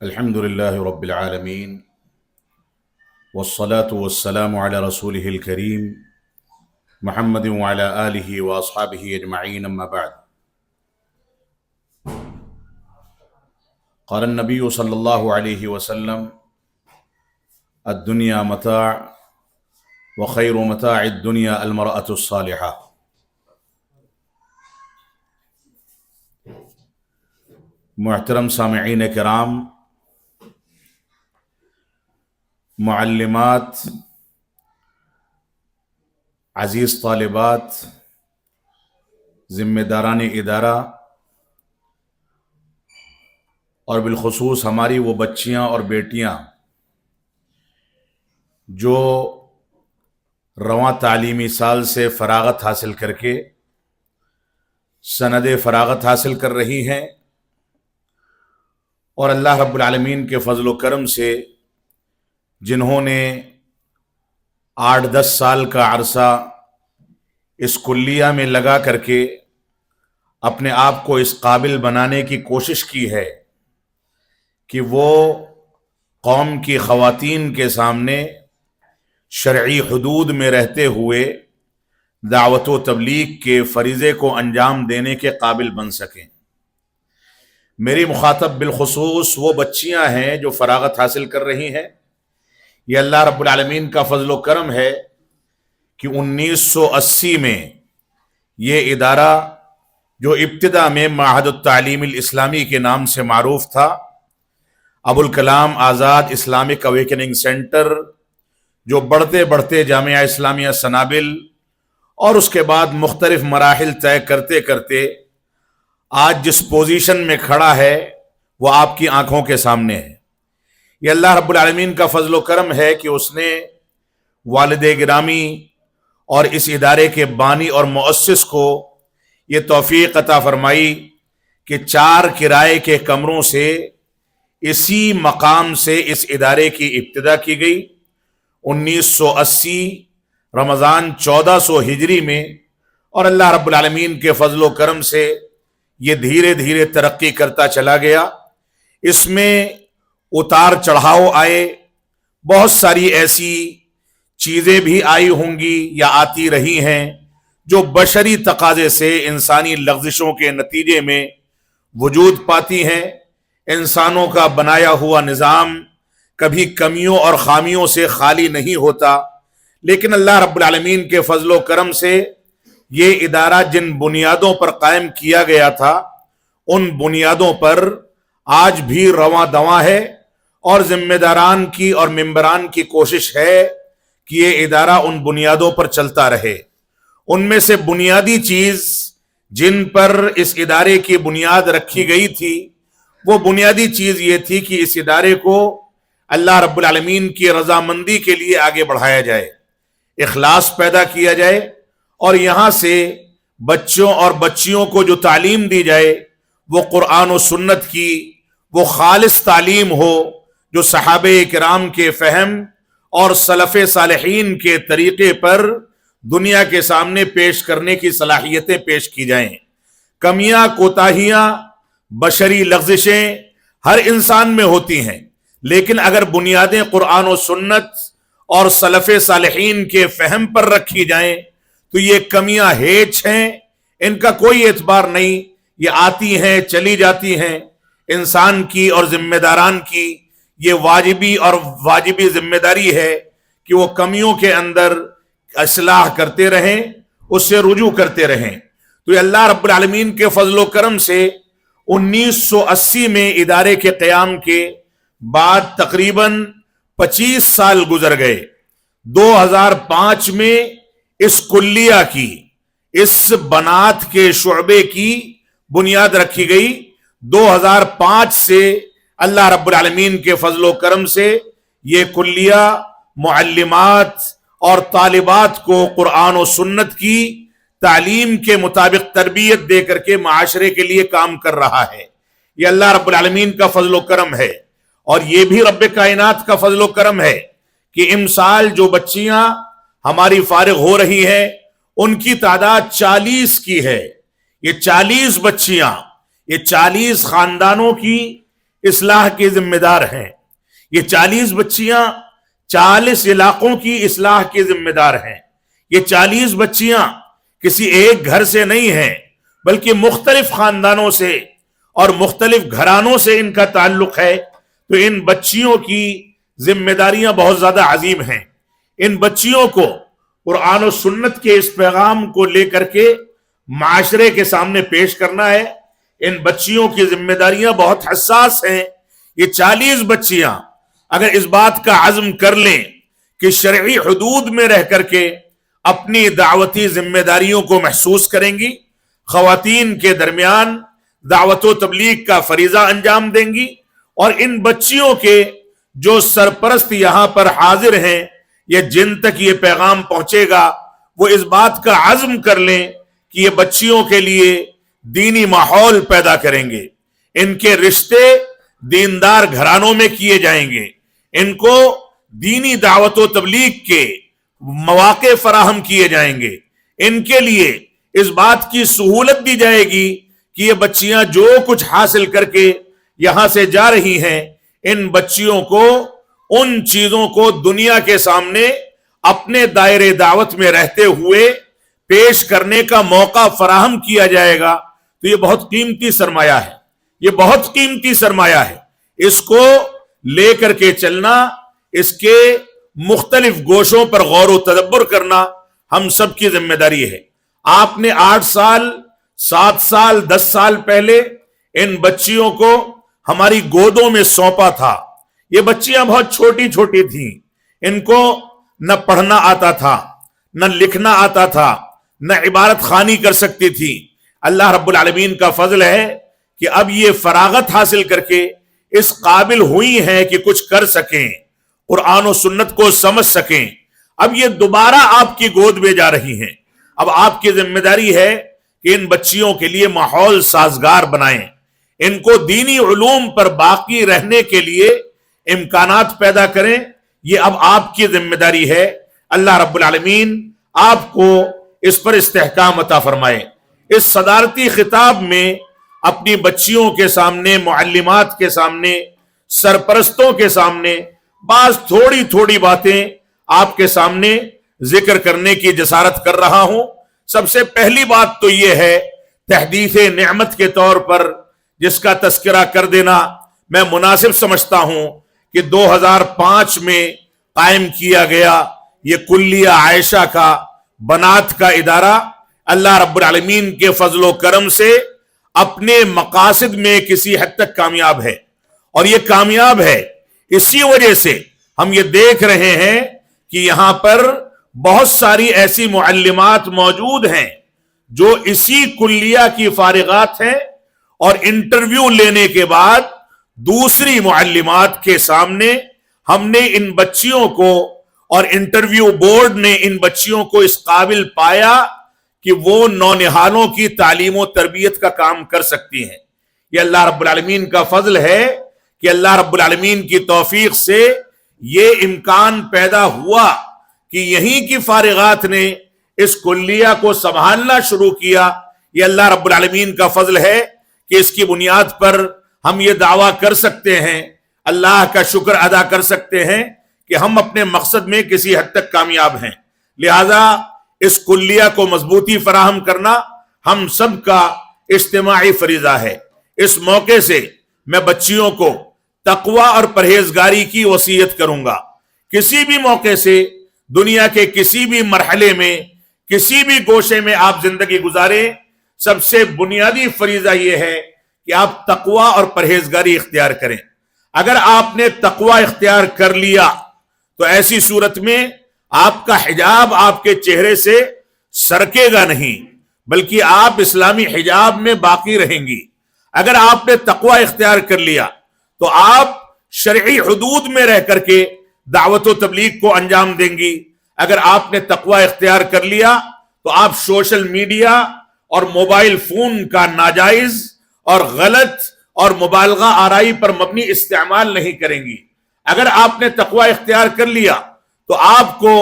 الحمد لله رب العالمين والصلاة والسلام على رسوله الكريم محمد وعلى آله وأصحابه أجمعين أما بعد. قال النبي صلى الله عليه وسلم: الدنيا متاع وخير متاع الدنيا المرأة الصالحة. محترم سامعین کرام، معلمات، عزیز طالبات، ذمہ داران ادارہ اور بالخصوص ہماری وہ بچیاں اور بیٹیاں جو رواں تعلیمی سال سے فراغت حاصل کر کے سند فراغت حاصل کر رہی ہیں، اور اللہ رب العالمین کے فضل و کرم سے جنہوں نے 8-10 سال کا عرصہ اس کلیہ میں لگا کر کے اپنے آپ کو اس قابل بنانے کی کوشش کی ہے کہ وہ قوم کی خواتین کے سامنے شرعی حدود میں رہتے ہوئے دعوت و تبلیغ کے فریضے کو انجام دینے کے قابل بن سکیں. میری مخاطب بالخصوص وہ بچیاں ہیں جو فراغت حاصل کر رہی ہیں. یہ اللہ رب العالمین کا فضل و کرم ہے کہ 1980 میں یہ ادارہ جو ابتدا میں معہد التعلیم الاسلامی کے نام سے معروف تھا، Abul Kalam Azad Islamic awakening centre, جو بڑھتے بڑھتے جامعہ اسلامیہ سنابل اور اس کے بعد مختلف مراحل طے کرتے کرتے آج جس پوزیشن میں کھڑا ہے وہ آپ کی آنکھوں کے سامنے ہے. یہ اللہ رب العالمین کا فضل و کرم ہے کہ اس نے والد گرامی اور اس ادارے کے بانی اور مؤسس کو یہ توفیق عطا فرمائی کہ 4 کرائے کے کمروں سے اسی مقام سے اس ادارے کی ابتدا کی گئی 1980 رمضان 1400 ہجری میں، اور اللہ رب العالمین کے فضل و کرم سے یہ دھیرے دھیرے ترقی کرتا چلا گیا. اس میں اتار چڑھاؤ آئے، بہت ساری ایسی چیزیں بھی آئی ہوں گی یا آتی رہی ہیں جو بشری تقاضے سے انسانی لغزشوں کے نتیجے میں وجود پاتی ہیں. انسانوں کا بنایا ہوا نظام کبھی کمیوں اور خامیوں سے خالی نہیں ہوتا، لیکن اللہ رب العالمین کے فضل و کرم سے یہ ادارہ جن بنیادوں پر قائم کیا گیا تھا ان بنیادوں پر آج بھی رواں دواں ہے، اور ذمہ داران کی اور ممبران کی کوشش ہے کہ یہ ادارہ ان بنیادوں پر چلتا رہے. ان میں سے بنیادی چیز جن پر اس ادارے کی بنیاد رکھی گئی تھی، وہ بنیادی چیز یہ تھی کہ اس ادارے کو اللہ رب العالمین کی رضامندی کے لیے آگے بڑھایا جائے، اخلاص پیدا کیا جائے، اور یہاں سے بچوں اور بچیوں کو جو تعلیم دی جائے وہ قرآن و سنت کی وہ خالص تعلیم ہو جو صحابہ کرام کے فہم اور سلف صالحین کے طریقے پر دنیا کے سامنے پیش کرنے کی صلاحیتیں پیش کی جائیں. کمیاں، کوتاہیاں، بشری لغزشیں ہر انسان میں ہوتی ہیں، لیکن اگر بنیادیں قرآن و سنت اور سلف صالحین کے فہم پر رکھی جائیں تو یہ کمیاں ہیچ ہیں، ان کا کوئی اعتبار نہیں، یہ آتی ہیں چلی جاتی ہیں. انسان کی اور ذمہ داران کی یہ واجبی ذمہ داری ہے کہ وہ کمیوں کے اندر اصلاح کرتے رہیں، اس سے رجوع کرتے رہیں. تو یہ اللہ رب العالمین کے فضل و کرم سے 1980 میں ادارے کے قیام کے بعد تقریباً 25 سال گزر گئے. 2005 میں اس کلیہ کی، اس بنات کے شعبے کی بنیاد رکھی گئی. 2005 سے اللہ رب العالمین کے فضل و کرم سے یہ کلیہ معلمات اور طالبات کو قرآن و سنت کی تعلیم کے مطابق تربیت دے کر کے معاشرے کے لیے کام کر رہا ہے. یہ اللہ رب العالمین کا فضل و کرم ہے، اور یہ بھی رب کائنات کا فضل و کرم ہے کہ امسال جو بچیاں ہماری فارغ ہو رہی ہیں ان کی تعداد 40 کی ہے. یہ 40 بچیاں، یہ 40 خاندانوں کی اصلاح کی ذمہ دار ہیں. یہ 40 بچیاں 40 علاقوں کی اصلاح کی ذمہ دار ہیں. یہ 40 بچیاں کسی ایک گھر سے نہیں ہیں بلکہ مختلف خاندانوں سے اور مختلف گھرانوں سے ان کا تعلق ہے. تو ان بچیوں کی ذمہ داریاں بہت زیادہ عظیم ہیں. ان بچیوں کو قرآن و سنت کے اس پیغام کو لے کر کے معاشرے کے سامنے پیش کرنا ہے. ان بچیوں کی ذمہ داریاں بہت حساس ہیں. یہ 40 بچیاں اگر اس بات کا عزم کر لیں کہ شرعی حدود میں رہ کر کے اپنی دعوتی ذمہ داریوں کو محسوس کریں گی، خواتین کے درمیان دعوت و تبلیغ کا فریضہ انجام دیں گی، اور ان بچیوں کے جو سرپرست یہاں پر حاضر ہیں یا جن تک یہ پیغام پہنچے گا وہ اس بات کا عزم کر لیں کہ یہ بچیوں کے لیے دینی ماحول پیدا کریں گے، ان کے رشتے دیندار گھرانوں میں کیے جائیں گے، ان کو دینی دعوت و تبلیغ کے مواقع فراہم کیے جائیں گے، ان کے لیے اس بات کی سہولت دی جائے گی کہ یہ بچیاں جو کچھ حاصل کر کے یہاں سے جا رہی ہیں، ان بچیوں کو ان چیزوں کو دنیا کے سامنے اپنے دائرے دعوت میں رہتے ہوئے پیش کرنے کا موقع فراہم کیا جائے گا. تو یہ بہت قیمتی سرمایہ ہے، یہ بہت قیمتی سرمایہ ہے. اس کو لے کر کے چلنا، اس کے مختلف گوشوں پر غور و تدبر کرنا ہم سب کی ذمہ داری ہے. آپ نے 8 سال 7 سال 10 سال پہلے ان بچیوں کو ہماری گودوں میں سونپا تھا. یہ بچیاں بہت چھوٹی چھوٹی تھیں، ان کو نہ پڑھنا آتا تھا، نہ لکھنا آتا تھا، نہ عبارت خوانی کر سکتی تھی. اللہ رب العالمین کا فضل ہے کہ اب یہ فراغت حاصل کر کے اس قابل ہوئی ہیں کہ کچھ کر سکیں، قرآن و سنت کو سمجھ سکیں. اب یہ دوبارہ آپ کی گود میں جا رہی ہیں. اب آپ کی ذمہ داری ہے کہ ان بچیوں کے لیے ماحول سازگار بنائیں، ان کو دینی علوم پر باقی رہنے کے لیے امکانات پیدا کریں. یہ اب آپ کی ذمہ داری ہے. اللہ رب العالمین آپ کو اس پر استحکام عطا فرمائے. اس صدارتی خطاب میں اپنی بچیوں کے سامنے، معلمات کے سامنے، سرپرستوں کے سامنے بعض تھوڑی تھوڑی باتیں آپ کے سامنے ذکر کرنے کی جسارت کر رہا ہوں. سب سے پہلی بات تو یہ ہے، تحدیث نعمت کے طور پر جس کا تذکرہ کر دینا میں مناسب سمجھتا ہوں کہ 2005 میں قائم کیا گیا یہ کلیہ عائشہ کا بنات کا ادارہ اللہ رب العالمین کے فضل و کرم سے اپنے مقاصد میں کسی حد تک کامیاب ہے. اور یہ کامیاب ہے اسی وجہ سے ہم یہ دیکھ رہے ہیں کہ یہاں پر بہت ساری ایسی معلمات موجود ہیں جو اسی کلیہ کی فارغات ہیں، اور انٹرویو لینے کے بعد دوسری معلمات کے سامنے ہم نے ان بچیوں کو اور انٹرویو بورڈ نے ان بچیوں کو اس قابل پایا کہ وہ نونہالوں کی تعلیم و تربیت کا کام کر سکتی ہیں. یہ اللہ رب العالمین کا فضل ہے کہ اللہ رب العالمین کی توفیق سے یہ امکان پیدا ہوا کہ یہیں کی فارغات نے اس کلیہ کو سنبھالنا شروع کیا. یہ اللہ رب العالمین کا فضل ہے کہ اس کی بنیاد پر ہم یہ دعویٰ کر سکتے ہیں، اللہ کا شکر ادا کر سکتے ہیں کہ ہم اپنے مقصد میں کسی حد تک کامیاب ہیں. لہذا اس کلیہ کو مضبوطی فراہم کرنا ہم سب کا اجتماعی فریضہ ہے. اس موقع سے میں بچیوں کو تقوی اور پرہیزگاری کی وصیت کروں گا. کسی بھی موقع سے دنیا کے کسی بھی مرحلے میں کسی بھی گوشے میں آپ زندگی گزاریں، سب سے بنیادی فریضہ یہ ہے کہ آپ تقوی اور پرہیزگاری اختیار کریں. اگر آپ نے تقوی اختیار کر لیا تو ایسی صورت میں آپ کا حجاب آپ کے چہرے سے سرکے گا نہیں، بلکہ آپ اسلامی حجاب میں باقی رہیں گی. اگر آپ نے تقوی اختیار کر لیا تو آپ شرعی حدود میں رہ کر کے دعوت و تبلیغ کو انجام دیں گی. اگر آپ نے تقوی اختیار کر لیا تو آپ سوشل میڈیا اور موبائل فون کا ناجائز اور غلط اور مبالغہ آرائی پر مبنی استعمال نہیں کریں گی. اگر آپ نے تقوی اختیار کر لیا تو آپ کو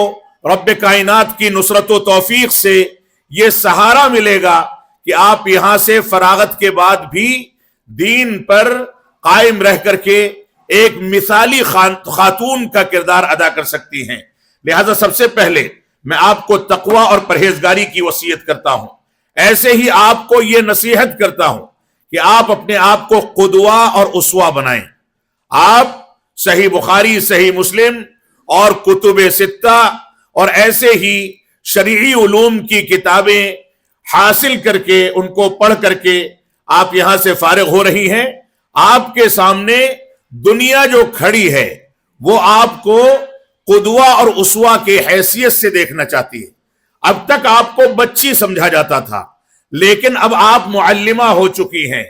رب کائنات کی نصرت و توفیق سے یہ سہارا ملے گا کہ آپ یہاں سے فراغت کے بعد بھی دین پر قائم رہ کر کے ایک مثالی خاتون کا کردار ادا کر سکتی ہیں۔ لہذا سب سے پہلے میں آپ کو تقوی اور پرہیزگاری کی وصیت کرتا ہوں، ایسے ہی آپ کو یہ نصیحت کرتا ہوں کہ آپ اپنے آپ کو قدوہ اور اسوہ بنائیں۔ آپ صحیح بخاری، صحیح مسلم اور کتب ستہ اور ایسے ہی شرعی علوم کی کتابیں حاصل کر کے ان کو پڑھ کر کے آپ یہاں سے فارغ ہو رہی ہیں۔ آپ کے سامنے دنیا جو کھڑی ہے وہ آپ کو قدوہ اور اسوہ کی حیثیت سے دیکھنا چاہتی ہے۔ اب تک آپ کو بچی سمجھا جاتا تھا، لیکن اب آپ معلمہ ہو چکی ہیں،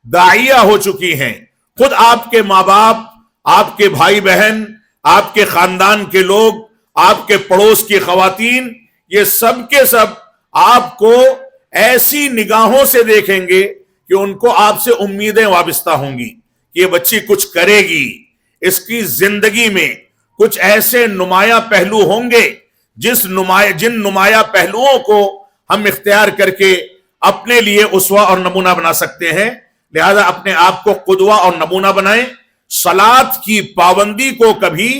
داعیہ ہو چکی ہیں۔ خود آپ کے ماں باپ، آپ کے بھائی بہن، آپ کے خاندان کے لوگ، آپ کے پڑوس کی خواتین، یہ سب کے سب آپ کو ایسی نگاہوں سے دیکھیں گے کہ ان کو آپ سے امیدیں وابستہ ہوں گی کہ یہ بچی کچھ کرے گی، اس کی زندگی میں کچھ ایسے نمایاں پہلو ہوں گے جن نمایاں پہلوؤں کو ہم اختیار کر کے اپنے لیے اسوہ اور نمونہ بنا سکتے ہیں۔ لہذا اپنے آپ کو قدوہ اور نمونہ بنائیں۔ صلاۃ کی پابندی کو کبھی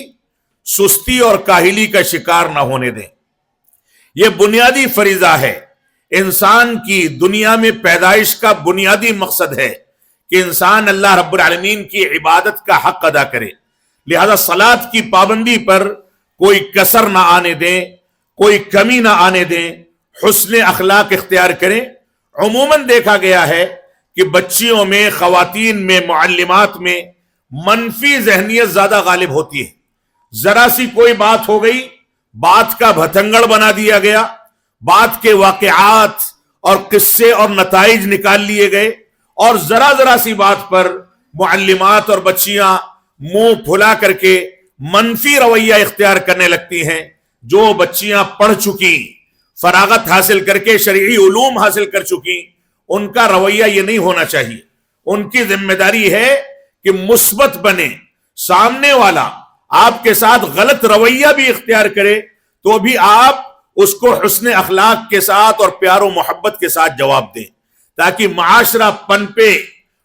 سستی اور کاہلی کا شکار نہ ہونے دیں۔ یہ بنیادی فریضہ ہے۔ انسان کی دنیا میں پیدائش کا بنیادی مقصد ہے کہ انسان اللہ رب العالمین کی عبادت کا حق ادا کرے۔ لہذا صلاۃ کی پابندی پر کوئی کسر نہ آنے دیں، کوئی کمی نہ آنے دیں، حسن اخلاق اختیار کریں۔ عموماً دیکھا گیا ہے کہ بچیوں میں، خواتین میں، معلمات میں منفی ذہنیت زیادہ غالب ہوتی ہے۔ ذرا سی کوئی بات ہو گئی، بات کا بھتنگڑ بنا دیا گیا، بات کے واقعات اور قصے اور نتائج نکال لیے گئے، اور ذرا سی بات پر معلمات اور بچیاں منہ پھلا کر کے منفی رویہ اختیار کرنے لگتی ہیں۔ جو بچیاں پڑھ چکی، فراغت حاصل کر کے شرعی علوم حاصل کر چکی، ان کا رویہ یہ نہیں ہونا چاہیے۔ ان کی ذمہ داری ہے کہ مثبت بنے، سامنے والا آپ کے ساتھ غلط رویہ بھی اختیار کرے تو بھی آپ اس کو حسن اخلاق کے ساتھ اور پیار و محبت کے ساتھ جواب دیں، تاکہ معاشرہ پنپے،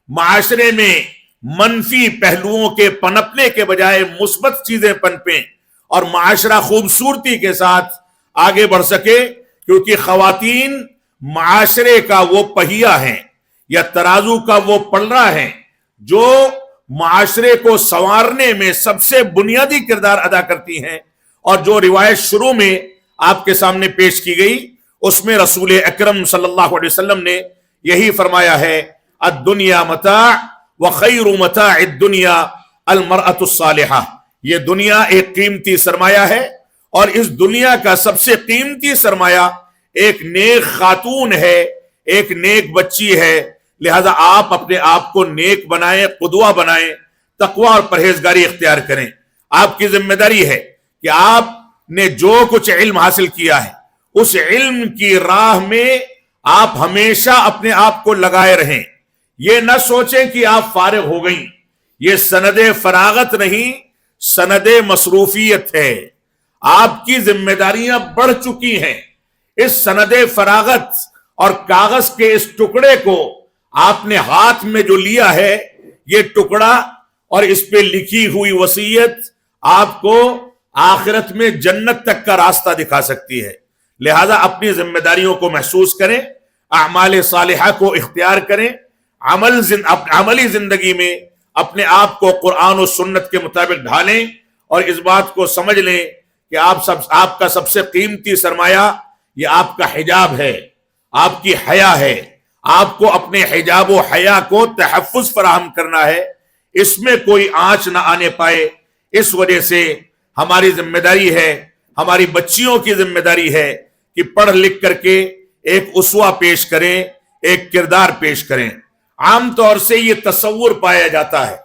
معاشرے میں منفی پہلوؤں کے پنپنے کے بجائے مثبت چیزیں پنپیں اور معاشرہ خوبصورتی کے ساتھ آگے بڑھ سکے۔ کیونکہ خواتین معاشرے کا وہ پہیہ ہیں یا ترازو کا وہ پلڑا ہے جو معاشرے کو سنوارنے میں سب سے بنیادی کردار ادا کرتی ہیں۔ اور جو روایت شروع میں آپ کے سامنے پیش کی گئی اس میں رسول اکرم صلی اللہ علیہ وسلم نے یہی فرمایا ہے، الدنیا متاع وخیر متاع الدنیا المرأة الصالحہ۔ یہ دنیا ایک قیمتی سرمایہ ہے اور اس دنیا کا سب سے قیمتی سرمایہ ایک نیک خاتون ہے، ایک نیک بچی ہے۔ لہذا آپ اپنے آپ کو نیک بنائیں، قدوہ بنائیں، تقوی اور پرہیزگاری اختیار کریں۔ آپ کی ذمہ داری ہے کہ آپ نے جو کچھ علم حاصل کیا ہے اس علم کی راہ میں آپ ہمیشہ اپنے آپ کو لگائے رہیں۔ یہ نہ سوچیں کہ آپ فارغ ہو گئیں، یہ سند فراغت نہیں، سند مصروفیت ہے۔ آپ کی ذمہ داریاں بڑھ چکی ہیں۔ اس سند فراغت اور کاغذ کے اس ٹکڑے کو آپ نے ہاتھ میں جو لیا ہے، یہ ٹکڑا اور اس پہ لکھی ہوئی وصیت آپ کو آخرت میں جنت تک کا راستہ دکھا سکتی ہے۔ لہذا اپنی ذمہ داریوں کو محسوس کریں، اعمال صالحہ کو اختیار کریں، عملی زندگی میں اپنے آپ کو قرآن و سنت کے مطابق ڈھالیں، اور اس بات کو سمجھ لیں کہ آپ کا سب سے قیمتی سرمایہ یہ آپ کا حجاب ہے، آپ کی حیا ہے۔ آپ کو اپنے حجاب و حیا کو تحفظ فراہم کرنا ہے، اس میں کوئی آنچ نہ آنے پائے۔ اس وجہ سے ہماری ذمہ داری ہے، ہماری بچیوں کی ذمہ داری ہے کہ پڑھ لکھ کر کے ایک اسوہ پیش کریں، ایک کردار پیش کریں۔ عام طور سے یہ تصور پایا جاتا ہے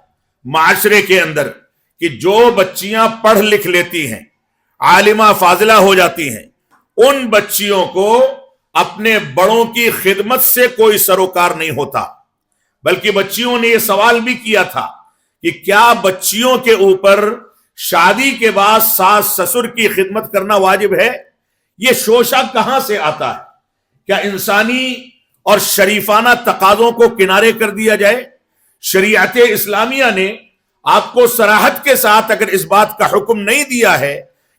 معاشرے کے اندر کہ جو بچیاں پڑھ لکھ لیتی ہیں، عالمہ فاضلہ ہو جاتی ہیں، ان بچیوں کو اپنے بڑوں کی خدمت سے کوئی سروکار نہیں ہوتا۔ بلکہ بچیوں نے یہ سوال بھی کیا تھا کہ کیا بچیوں کے اوپر شادی کے بعد ساس سسر کی خدمت کرنا واجب ہے؟ یہ شوشہ کہاں سے آتا ہے؟ کیا انسانی اور شریفانہ تقاضوں کو کنارے کر دیا جائے؟ شریعت اسلامیہ نے آپ کو صراحت کے ساتھ اگر اس بات کا حکم نہیں دیا ہے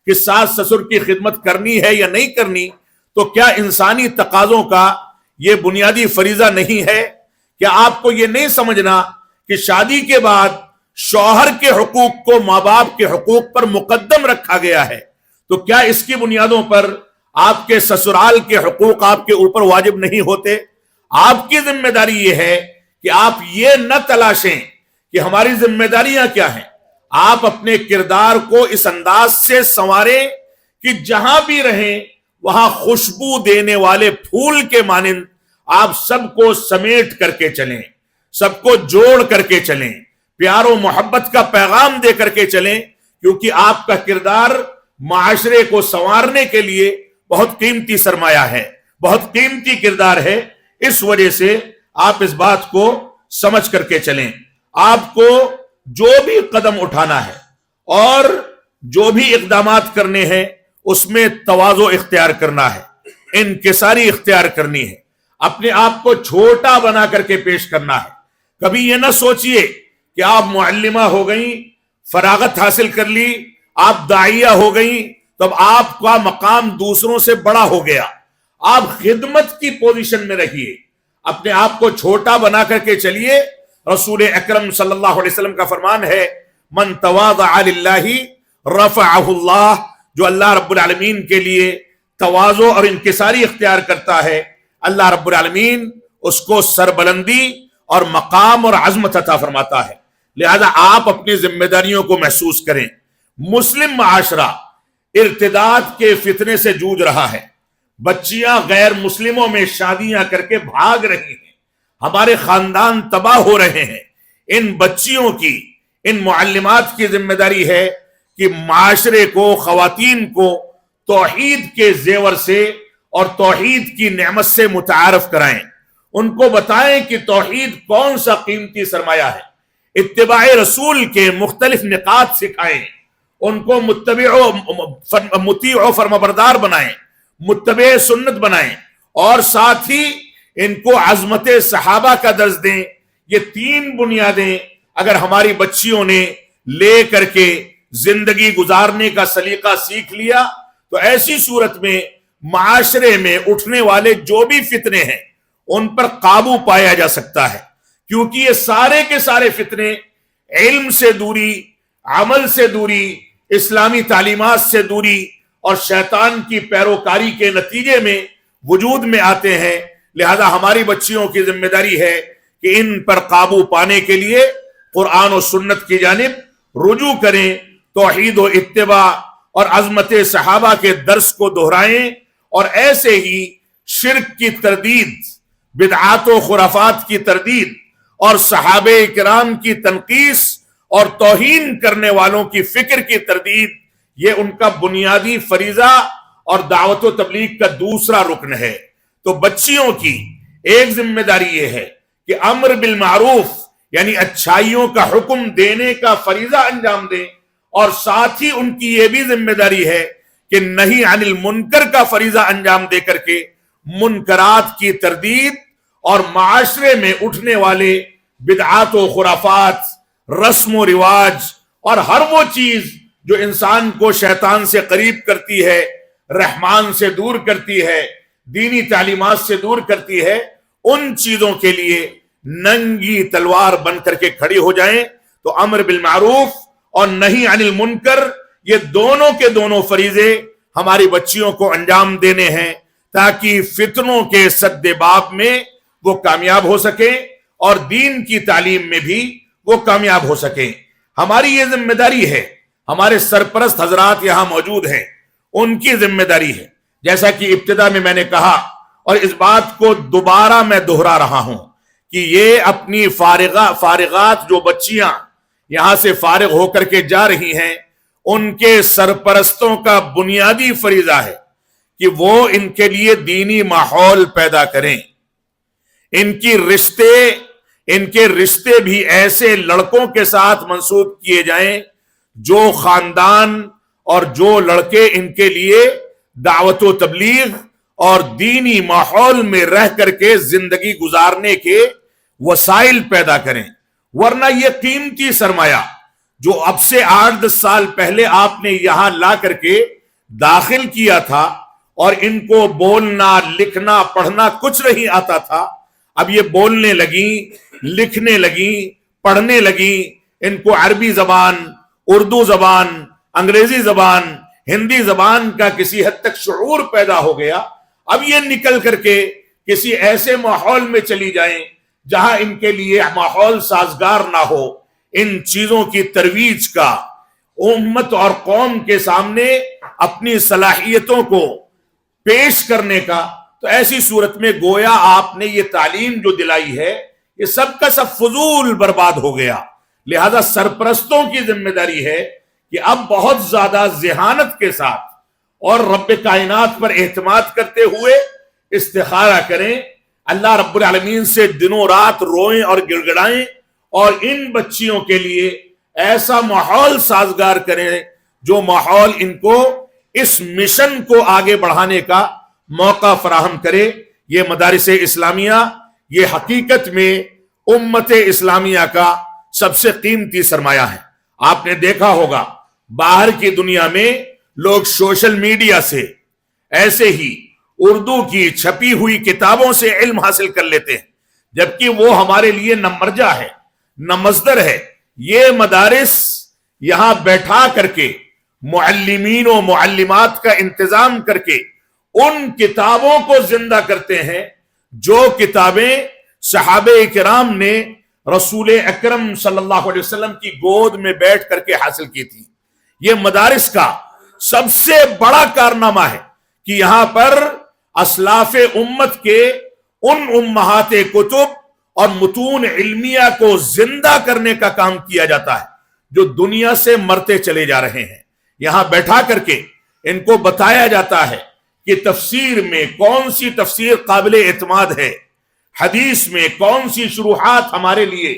کہ ساس سسر کی خدمت کرنی ہے یا نہیں کرنی، تو کیا انسانی تقاضوں کا یہ بنیادی فریضہ نہیں ہے؟ کیا آپ کو یہ نہیں سمجھنا کہ شادی کے بعد شوہر کے حقوق کو ماں باپ کے حقوق پر مقدم رکھا گیا ہے؟ تو کیا اس کی بنیادوں پر آپ کے سسرال کے حقوق آپ کے اوپر واجب نہیں ہوتے؟ آپ کی ذمہ داری یہ ہے کہ آپ یہ نہ تلاشیں کہ ہماری ذمہ داریاں کیا ہیں. آپ اپنے کردار کو اس انداز سے سنواریں کہ جہاں بھی رہیں وہاں خوشبو دینے والے پھول کے مانند آپ سب کو سمیٹ کر کے چلیں، سب کو جوڑ کر کے چلیں، پیار و محبت کا پیغام دے کر کے چلیں، کیونکہ آپ کا کردار معاشرے کو سنوارنے کے لیے بہت قیمتی سرمایہ ہے، بہت قیمتی کردار ہے. اس وجہ سے آپ اس بات کو سمجھ کر کے چلیں. آپ کو جو بھی قدم اٹھانا ہے اور جو بھی اقدامات کرنے ہیں اس میں تواضع اختیار کرنا ہے، انکساری اختیار کرنی ہے، اپنے آپ کو چھوٹا بنا کر کے پیش کرنا ہے. کبھی یہ نہ سوچئے کہ آپ معلمہ ہو گئیں، فراغت حاصل کر لی، آپ داعیہ ہو گئیں، تب آپ کا مقام دوسروں سے بڑا ہو گیا. آپ خدمت کی پوزیشن میں رہیے، اپنے آپ کو چھوٹا بنا کر کے چلیے. رسول اکرم صلی اللہ علیہ وسلم کا فرمان ہے، من تواضع للہ رفعہ اللہ، جو اللہ رب العالمین کے لیے تواضع اور انکساری اختیار کرتا ہے، اللہ رب العالمین اس کو سربلندی اور مقام اور عظمت عطا فرماتا ہے. لہذا آپ اپنی ذمہ داریوں کو محسوس کریں. مسلم معاشرہ ارتداد کے فتنے سے جوجھ رہا ہے. بچیاں غیر مسلموں میں شادیاں کر کے بھاگ رہی ہیں، ہمارے خاندان تباہ ہو رہے ہیں. ان بچیوں کی، ان معلمات کی ذمہ داری ہے کہ معاشرے کو، خواتین کو توحید کے زیور سے اور توحید کی نعمت سے متعارف کرائیں. ان کو بتائیں کہ توحید کون سا قیمتی سرمایہ ہے. اتباع رسول کے مختلف نکات سکھائیں، ان کو مطیع و فرمانبردار بنائیں، متبع سنت بنائیں، اور ساتھ ہی ان کو عظمت صحابہ کا درس دیں. یہ تین بنیادیں اگر ہماری بچیوں نے لے کر کے زندگی گزارنے کا سلیقہ سیکھ لیا تو ایسی صورت میں معاشرے میں اٹھنے والے جو بھی فتنے ہیں ان پر قابو پایا جا سکتا ہے. کیونکہ یہ سارے کے سارے فتنے علم سے دوری، عمل سے دوری، اسلامی تعلیمات سے دوری اور شیطان کی پیروکاری کے نتیجے میں وجود میں آتے ہیں. لہذا ہماری بچیوں کی ذمہ داری ہے کہ ان پر قابو پانے کے لیے قرآن و سنت کی جانب رجوع کریں، توحید و اتباع اور عظمت صحابہ کے درس کو دہرائیں، اور ایسے ہی شرک کی تردید، بدعات و خرافات کی تردید اور صحابہ کرام کی تنقیص اور توہین کرنے والوں کی فکر کی تردید، یہ ان کا بنیادی فریضہ اور دعوت و تبلیغ کا دوسرا رکن ہے. تو بچیوں کی ایک ذمہ داری یہ ہے کہ امر بالمعروف یعنی اچھائیوں کا حکم دینے کا فریضہ انجام دیں، اور ساتھ ہی ان کی یہ بھی ذمہ داری ہے کہ نہی عن المنکر کا فریضہ انجام دے کر کے منکرات کی تردید اور معاشرے میں اٹھنے والے بدعات و خرافات، رسم و رواج اور ہر وہ چیز جو انسان کو شیطان سے قریب کرتی ہے، رحمان سے دور کرتی ہے، دینی تعلیمات سے دور کرتی ہے، ان چیزوں کے لیے ننگی تلوار بن کر کے کھڑی ہو جائیں. تو امر بالمعروف اور نہی عن المنکر، یہ دونوں کے دونوں فریضے ہماری بچیوں کو انجام دینے ہیں تاکہ فتنوں کے سد باب میں وہ کامیاب ہو سکیں اور دین کی تعلیم میں بھی وہ کامیاب ہو سکیں. ہماری یہ ذمہ داری ہے. ہمارے سرپرست حضرات یہاں موجود ہیں، ان کی ذمہ داری ہے. جیسا کہ ابتدا میں نے کہا اور اس بات کو دوبارہ میں دہرا رہا ہوں کہ یہ اپنی فارغات جو بچیاں یہاں سے فارغ ہو کر کے جا رہی ہیں، ان کے سرپرستوں کا بنیادی فریضہ ہے کہ وہ ان کے لیے دینی ماحول پیدا کریں. ان کے رشتے بھی ایسے لڑکوں کے ساتھ منسوب کیے جائیں جو خاندان اور جو لڑکے ان کے لیے دعوت و تبلیغ اور دینی ماحول میں رہ کر کے زندگی گزارنے کے وسائل پیدا کریں. ورنہ یہ قیمتی سرمایہ جو اب سے 8-10 سال پہلے آپ نے یہاں لا کر کے داخل کیا تھا اور ان کو بولنا لکھنا پڑھنا کچھ نہیں آتا تھا، اب یہ بولنے لگیں، لکھنے لگیں، پڑھنے لگیں، ان کو عربی زبان، اردو زبان، انگریزی زبان، ہندی زبان کا کسی حد تک شعور پیدا ہو گیا۔ اب یہ نکل کر کے کسی ایسے ماحول میں چلی جائیں جہاں ان کے لیے ماحول سازگار نہ ہو ان چیزوں کی ترویج کا، امت اور قوم کے سامنے اپنی صلاحیتوں کو پیش کرنے کا، تو ایسی صورت میں گویا آپ نے یہ تعلیم جو دلائی ہے یہ سب کا سب فضول برباد ہو گیا۔ لہذا سرپرستوں کی ذمہ داری ہے کہ اب بہت زیادہ ذہانت کے ساتھ اور رب کائنات پر اعتماد کرتے ہوئے استخارہ کریں، اللہ رب العالمین سے دنوں رات روئیں اور گڑ گڑائیں، اور ان بچیوں کے لیے ایسا ماحول سازگار کریں جو ماحول ان کو اس مشن کو آگے بڑھانے کا موقع فراہم کرے۔ یہ مدارس اسلامیہ یہ حقیقت میں امت اسلامیہ کا سب سے قیمتی سرمایہ ہے۔ آپ نے دیکھا ہوگا باہر کی دنیا میں لوگ سوشل میڈیا سے ایسے ہی اردو کی چھپی ہوئی کتابوں سے علم حاصل کر لیتے ہیں، جبکہ وہ ہمارے لیے نہ مرجع ہے نہ مصدر ہے۔ یہ مدارس یہاں بیٹھا کر کے معلمین و معلمات کا انتظام کر کے ان کتابوں کو زندہ کرتے ہیں جو کتابیں صحابہ کرام نے رسول اکرم صلی اللہ علیہ وسلم کی گود میں بیٹھ کر کے حاصل کی تھی۔ یہ مدارس کا سب سے بڑا کارنامہ ہے کہ یہاں پر اسلاف امت کے ان امہات کتب اور متون علمیہ کو زندہ کرنے کا کام کیا جاتا ہے جو دنیا سے مرتے چلے جا رہے ہیں۔ یہاں بیٹھا کر کے ان کو بتایا جاتا ہے کہ تفسیر میں کون سی تفسیر قابل اعتماد ہے، حدیث میں کون سی شروحات ہمارے لیے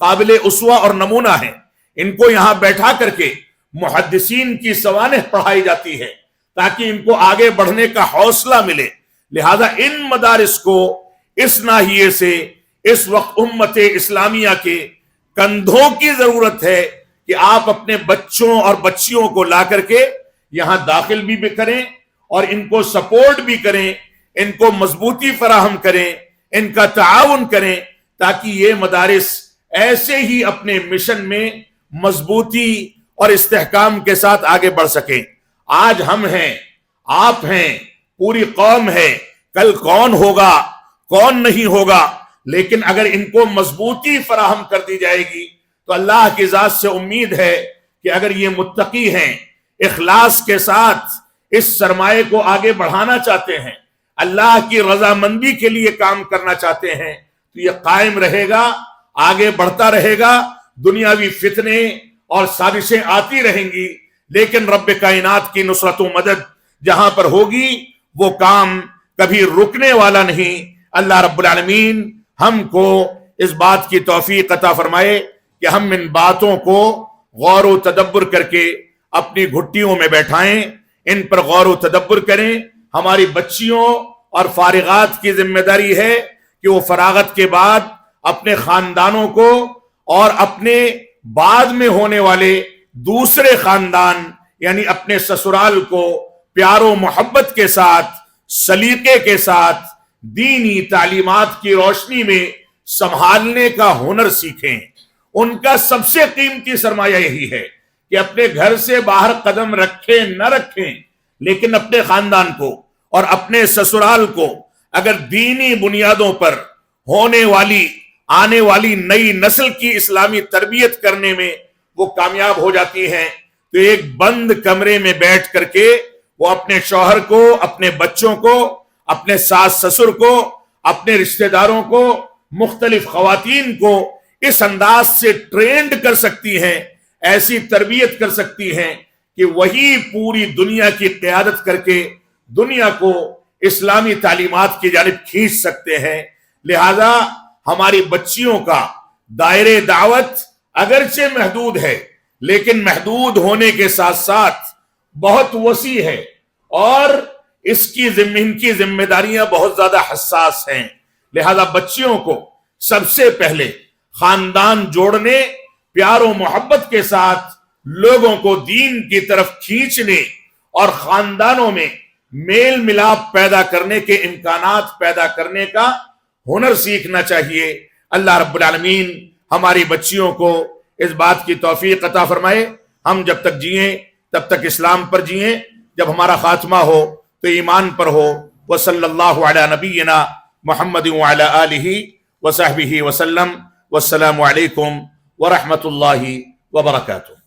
قابل اسوہ اور نمونہ ہیں۔ ان کو یہاں بیٹھا کر کے محدثین کی سوانح پڑھائی جاتی ہے تاکہ ان کو آگے بڑھنے کا حوصلہ ملے۔ لہذا ان مدارس کو اس ناحیے سے اس وقت امت اسلامیہ کے کندھوں کی ضرورت ہے کہ آپ اپنے بچوں اور بچیوں کو لا کر کے یہاں داخل بھی کریں اور ان کو سپورٹ بھی کریں، ان کو مضبوطی فراہم کریں، ان کا تعاون کریں تاکہ یہ مدارس ایسے ہی اپنے مشن میں مضبوطی اور استحکام کے ساتھ آگے بڑھ سکیں۔ آج ہم ہیں، آپ ہیں، پوری قوم ہے، کل کون ہوگا کون نہیں ہوگا، لیکن اگر ان کو مضبوطی فراہم کر دی جائے گی تو اللہ کی ذات سے امید ہے کہ اگر یہ متقی ہیں، اخلاص کے ساتھ اس سرمایہ کو آگے بڑھانا چاہتے ہیں، اللہ کی رضامندی کے لیے کام کرنا چاہتے ہیں، تو یہ قائم رہے گا، آگے بڑھتا رہے گا۔ دنیاوی فتنے اور سازشیں آتی رہیں گی، لیکن رب کائنات کی نصرت و مدد جہاں پر ہوگی وہ کام کبھی رکنے والا نہیں۔ اللہ رب العالمین ہم کو اس بات کی توفیق عطا فرمائے کہ ہم ان باتوں کو غور و تدبر کر کے اپنی گھٹیوں میں بیٹھائیں، ان پر غور و تدبر کریں۔ ہماری بچیوں اور فارغات کی ذمہ داری ہے کہ وہ فراغت کے بعد اپنے خاندانوں کو اور اپنے بعد میں ہونے والے دوسرے خاندان یعنی اپنے سسرال کو پیار و محبت کے ساتھ، سلیقے کے ساتھ، دینی تعلیمات کی روشنی میں سنبھالنے کا ہنر سیکھیں۔ ان کا سب سے قیمتی سرمایہ یہی ہے کہ اپنے گھر سے باہر قدم رکھیں نہ رکھیں، لیکن اپنے خاندان کو اور اپنے سسرال کو اگر دینی بنیادوں پر ہونے والی آنے والی نئی نسل کی اسلامی تربیت کرنے میں وہ کامیاب ہو جاتی ہیں، تو ایک بند کمرے میں بیٹھ کر کے وہ اپنے شوہر کو، اپنے بچوں کو، اپنے ساس سسر کو، اپنے رشتہ داروں کو، مختلف خواتین کو اس انداز سے ٹرینڈ کر سکتی ہیں، ایسی تربیت کر سکتی ہیں کہ وہی پوری دنیا کی قیادت کر کے دنیا کو اسلامی تعلیمات کی جانب کھینچ سکتے ہیں۔ لہذا ہماری بچیوں کا دائرے دعوت اگرچہ محدود ہے، لیکن محدود ہونے کے ساتھ ساتھ بہت وسیع ہے، اور اس کی ان کی ذمہ داریاں بہت زیادہ حساس ہیں۔ لہذا بچیوں کو سب سے پہلے خاندان جوڑنے، پیار و محبت کے ساتھ لوگوں کو دین کی طرف کھینچنے اور خاندانوں میں میل ملاپ پیدا کرنے کے امکانات پیدا کرنے کا ہنر سیکھنا چاہیے۔ اللہ رب العالمین ہماری بچیوں کو اس بات کی توفیق عطا فرمائے، ہم جب تک جئیں تب تک اسلام پر جئیں، جب ہمارا خاتمہ ہو تو ایمان پر ہو۔ وصلی اللہ علی نبینا محمد وعلی آلہ وصحبہ وسلم، والسلام علیکم ورحمۃ اللہ وبرکاتہ۔